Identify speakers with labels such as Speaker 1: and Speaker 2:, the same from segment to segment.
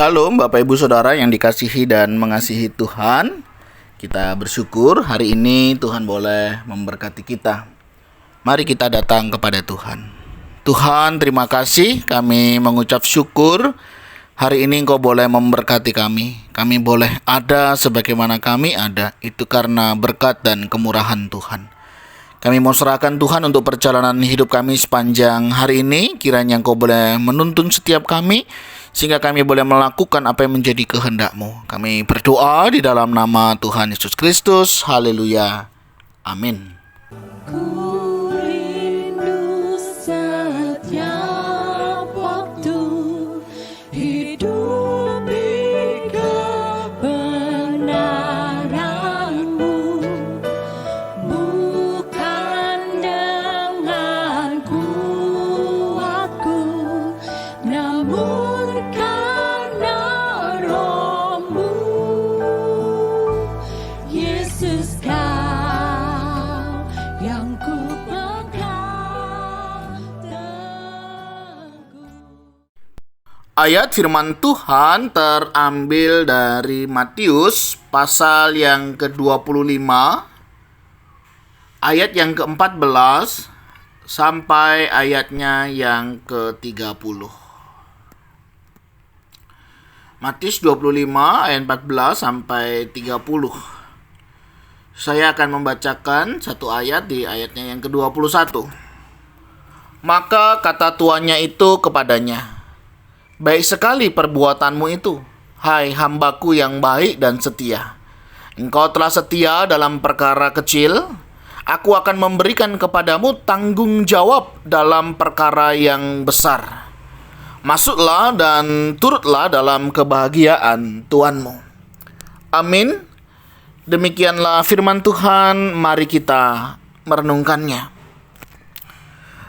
Speaker 1: Shalom Bapak Ibu Saudara yang dikasihi dan mengasihi Tuhan. Kita bersyukur hari ini Tuhan boleh memberkati kita. Mari kita datang kepada Tuhan. Tuhan, terima kasih, kami mengucap syukur hari ini Engkau boleh memberkati kami. Kami boleh ada sebagaimana kami ada, itu karena berkat dan kemurahan Tuhan. Kami mau serahkan Tuhan untuk perjalanan hidup kami sepanjang hari ini. Kiranya Engkau boleh menuntun setiap kami, sehingga kami boleh melakukan apa yang menjadi kehendak-Mu. Kami berdoa di dalam nama Tuhan Yesus Kristus. Haleluya. Amin.
Speaker 2: Ku rindu setiap waktu hidup di kebenaran-Mu, bukan dengan kuatku, namun karena Roh-Mu. Yesus, Kau yang ku pegang teguh.
Speaker 1: Ayat firman Tuhan terambil dari Matius pasal yang ke-25, ayat yang ke-14 sampai ayatnya yang ke-30. Matius 25 ayat 14 sampai 30. Saya akan membacakan satu ayat di ayatnya yang ke-21. Maka kata tuannya itu kepadanya, "Baik sekali perbuatanmu itu, hai hambaku yang baik dan setia. Engkau telah setia dalam perkara kecil, aku akan memberikan kepadamu tanggung jawab dalam perkara yang besar. Masuklah dan turutlah dalam kebahagiaan Tuanmu." Amin. Demikianlah firman Tuhan, mari kita merenungkannya.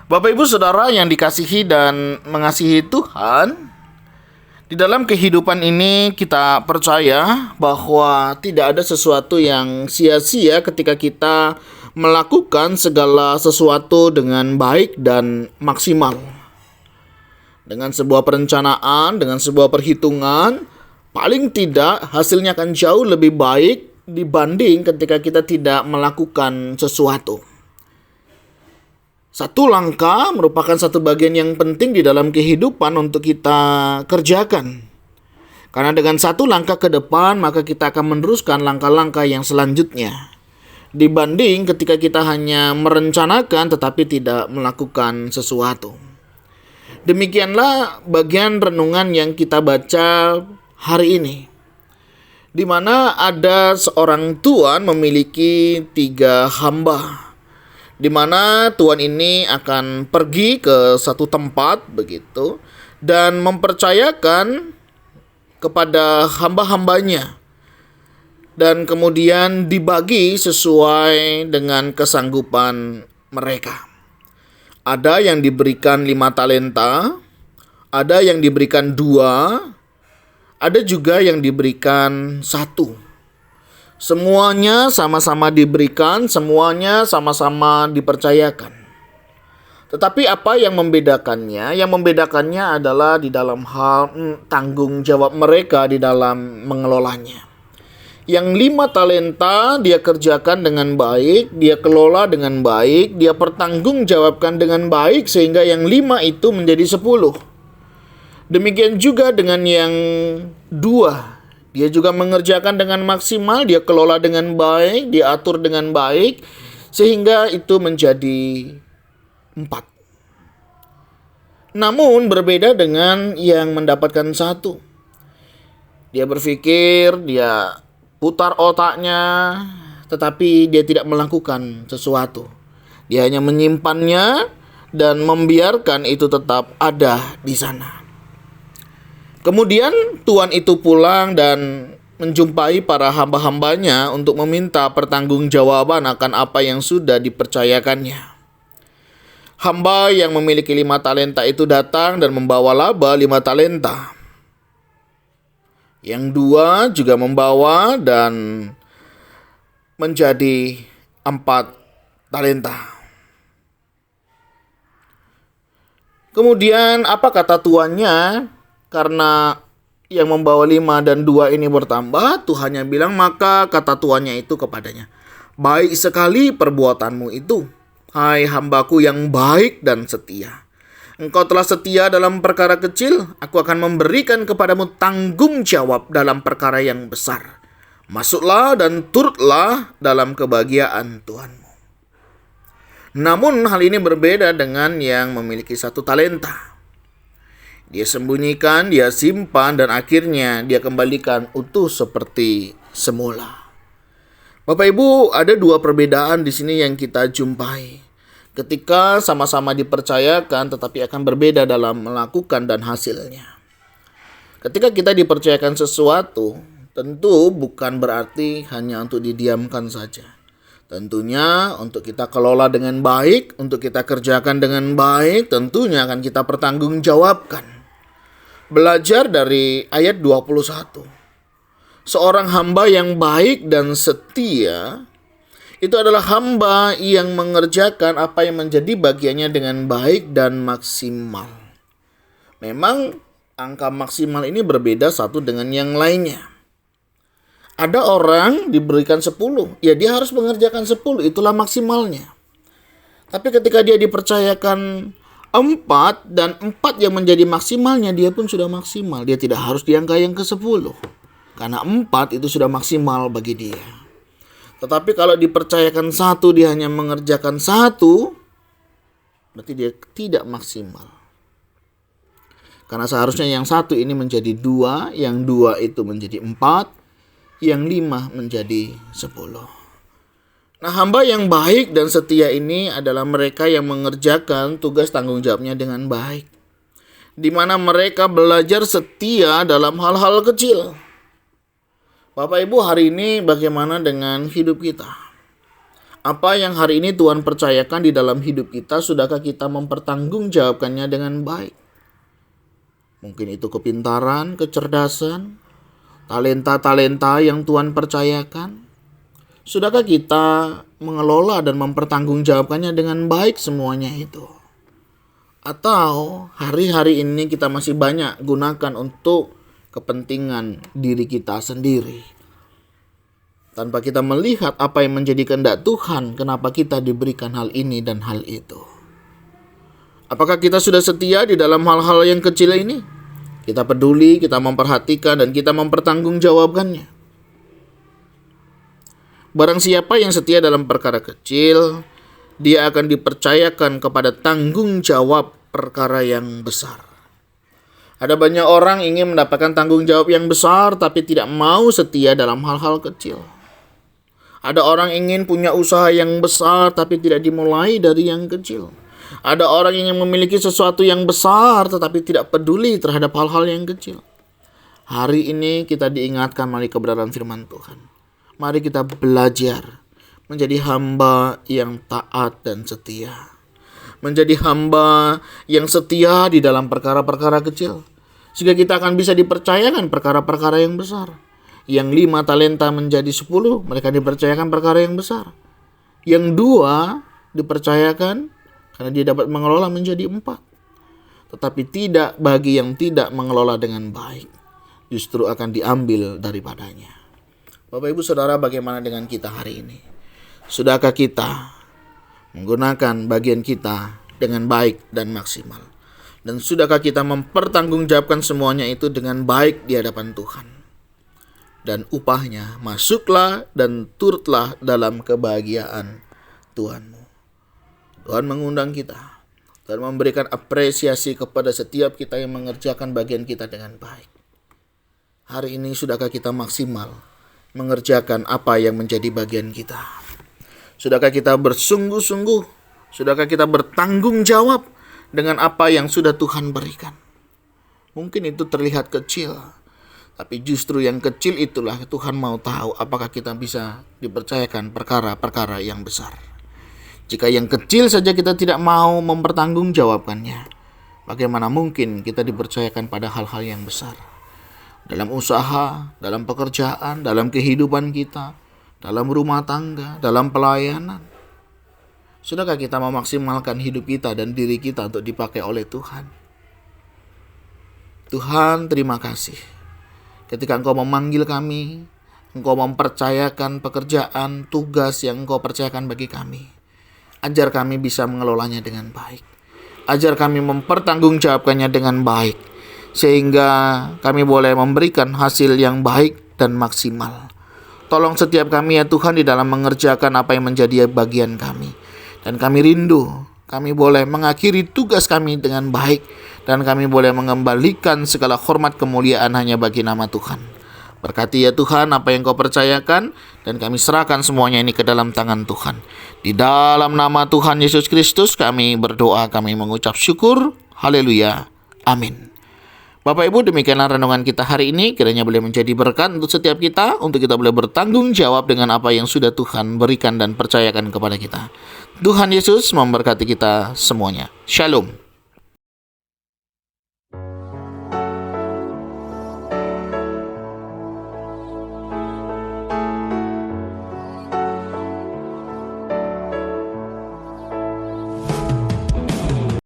Speaker 1: Bapak Ibu Saudara yang dikasihi dan mengasihi Tuhan, di dalam kehidupan ini kita percaya bahwa tidak ada sesuatu yang sia-sia ketika kita melakukan segala sesuatu dengan baik dan maksimal. Dengan sebuah perencanaan, dengan sebuah perhitungan, paling tidak hasilnya akan jauh lebih baik dibanding ketika kita tidak melakukan sesuatu. Satu langkah merupakan satu bagian yang penting di dalam kehidupan untuk kita kerjakan. Karena dengan satu langkah ke depan, maka kita akan meneruskan langkah-langkah yang selanjutnya. Dibanding ketika kita hanya merencanakan tetapi tidak melakukan sesuatu. Demikianlah bagian renungan yang kita baca hari ini, di mana ada seorang tuan memiliki 3 hamba, di mana tuan ini akan pergi ke satu tempat begitu dan mempercayakan kepada hamba-hambanya, dan kemudian dibagi sesuai dengan kesanggupan mereka. Ada yang diberikan 5 talenta, ada yang diberikan 2, ada juga yang diberikan 1. Semuanya sama-sama diberikan, semuanya sama-sama dipercayakan. Tetapi apa yang membedakannya? Yang membedakannya adalah di dalam hal tanggung jawab mereka di dalam mengelolanya. Yang 5 talenta dia kerjakan dengan baik, dia kelola dengan baik, dia pertanggungjawabkan dengan baik, sehingga yang 5 itu menjadi 10. Demikian juga dengan yang 2. Dia juga mengerjakan dengan maksimal, dia kelola dengan baik, dia atur dengan baik, sehingga itu menjadi 4. Namun berbeda dengan yang mendapatkan 1. Dia berpikir, dia putar otaknya, tetapi dia tidak melakukan sesuatu. Dia hanya menyimpannya dan membiarkan itu tetap ada di sana. Kemudian tuan itu pulang dan menjumpai para hamba-hambanya untuk meminta pertanggungjawaban akan apa yang sudah dipercayakannya. Hamba yang memiliki 5 talenta itu datang dan membawa laba 5 talenta. Yang 2 juga membawa dan menjadi 4 talenta. Kemudian apa kata tuannya? Karena yang membawa 5 dan 2 ini bertambah, Tuhannya bilang, maka kata tuannya itu kepadanya, baik sekali perbuatanmu itu, hai hambaku yang baik dan setia. Engkau telah setia dalam perkara kecil, aku akan memberikan kepadamu tanggung jawab dalam perkara yang besar. Masuklah dan turutlah dalam kebahagiaan Tuhanmu. Namun hal ini berbeda dengan yang memiliki 1 talenta. Dia sembunyikan, dia simpan, dan akhirnya dia kembalikan utuh seperti semula. Bapak Ibu, ada 2 perbedaan di sini yang kita jumpai. Ketika sama-sama dipercayakan tetapi akan berbeda dalam melakukan dan hasilnya. Ketika kita dipercayakan sesuatu, tentu bukan berarti hanya untuk didiamkan saja. Tentunya untuk kita kelola dengan baik, untuk kita kerjakan dengan baik, tentunya akan kita pertanggungjawabkan. Belajar dari ayat 21. Seorang hamba yang baik dan setia itu adalah hamba yang mengerjakan apa yang menjadi bagiannya dengan baik dan maksimal. Memang angka maksimal ini berbeda satu dengan yang lainnya. Ada orang diberikan 10, ya dia harus mengerjakan 10, itulah maksimalnya. Tapi ketika dia dipercayakan 4 dan 4 yang menjadi maksimalnya, dia pun sudah maksimal. Dia tidak harus di angka yang ke-10. Karena 4 itu sudah maksimal bagi dia. Tetapi kalau dipercayakan 1, dia hanya mengerjakan 1, berarti dia tidak maksimal. Karena seharusnya yang 1 ini menjadi 2, yang 2 itu menjadi 4, yang 5 menjadi 10. Nah, hamba yang baik dan setia ini adalah mereka yang mengerjakan tugas tanggung jawabnya dengan baik. Di mana mereka belajar setia dalam hal-hal kecil. Bapak Ibu, hari ini bagaimana dengan hidup kita? Apa yang hari ini Tuhan percayakan di dalam hidup kita, sudahkah kita mempertanggungjawabkannya dengan baik? Mungkin itu kepintaran, kecerdasan, talenta-talenta yang Tuhan percayakan. Sudahkah kita mengelola dan mempertanggungjawabkannya dengan baik semuanya itu? Atau hari-hari ini kita masih banyak gunakan untuk kepentingan diri kita sendiri? Tanpa kita melihat apa yang menjadi kehendak Tuhan, kenapa kita diberikan hal ini dan hal itu? Apakah kita sudah setia di dalam hal-hal yang kecil ini? Kita peduli, kita memperhatikan, dan kita mempertanggungjawabkannya. Barang siapa yang setia dalam perkara kecil, dia akan dipercayakan kepada tanggung jawab perkara yang besar. Ada banyak orang ingin mendapatkan tanggung jawab yang besar, tapi tidak mau setia dalam hal-hal kecil. Ada orang ingin punya usaha yang besar, tapi tidak dimulai dari yang kecil. Ada orang yang memiliki sesuatu yang besar, tetapi tidak peduli terhadap hal-hal yang kecil. Hari ini kita diingatkan melalui kebenaran firman Tuhan. Mari kita belajar menjadi hamba yang taat dan setia. Menjadi hamba yang setia di dalam perkara-perkara kecil. Sehingga kita akan bisa dipercayakan perkara-perkara yang besar. Yang 5 talenta menjadi 10, mereka dipercayakan perkara yang besar. Yang 2 dipercayakan karena dia dapat mengelola menjadi 4. Tetapi tidak bagi yang tidak mengelola dengan baik. Justru akan diambil daripadanya. Bapak Ibu Saudara, bagaimana dengan kita hari ini? Sudahkah kita menggunakan bagian kita dengan baik dan maksimal? Dan sudahkah kita mempertanggungjawabkan semuanya itu dengan baik di hadapan Tuhan? Dan upahnya, masuklah dan turutlah dalam kebahagiaan Tuhanmu. Tuhan mengundang kita. Tuhan memberikan apresiasi kepada setiap kita yang mengerjakan bagian kita dengan baik. Hari ini sudahkah kita maksimal mengerjakan apa yang menjadi bagian kita? Sudahkah kita bersungguh-sungguh? Sudahkah kita bertanggung jawab dengan apa yang sudah Tuhan berikan? Mungkin itu terlihat kecil, tapi justru yang kecil itulah Tuhan mau tahu apakah kita bisa dipercayakan perkara-perkara yang besar. Jika yang kecil saja kita tidak mau mempertanggungjawabkannya, bagaimana mungkin kita dipercayakan pada hal-hal yang besar? Dalam usaha, dalam pekerjaan, dalam kehidupan kita, dalam rumah tangga, dalam pelayanan. Sudahkah kita memaksimalkan hidup kita dan diri kita untuk dipakai oleh Tuhan? Tuhan, terima kasih. Ketika Engkau memanggil kami, Engkau mempercayakan pekerjaan, tugas yang Engkau percayakan bagi kami. Ajar kami bisa mengelolanya dengan baik. Ajar kami mempertanggungjawabkannya dengan baik. Sehingga kami boleh memberikan hasil yang baik dan maksimal. Tolong setiap kami ya Tuhan di dalam mengerjakan apa yang menjadi bagian kami. Dan kami rindu, kami boleh mengakhiri tugas kami dengan baik. Dan kami boleh mengembalikan segala hormat kemuliaan hanya bagi nama Tuhan. Berkati ya Tuhan apa yang Kau percayakan, dan kami serahkan semuanya ini ke dalam tangan Tuhan. Di dalam nama Tuhan Yesus Kristus kami berdoa, kami mengucap syukur. Haleluya. Amin. Bapak Ibu, demikianlah renungan kita hari ini. Kiranya boleh menjadi berkat untuk setiap kita, untuk kita boleh bertanggung jawab dengan apa yang sudah Tuhan berikan dan percayakan kepada kita. Tuhan Yesus memberkati kita semuanya. Shalom.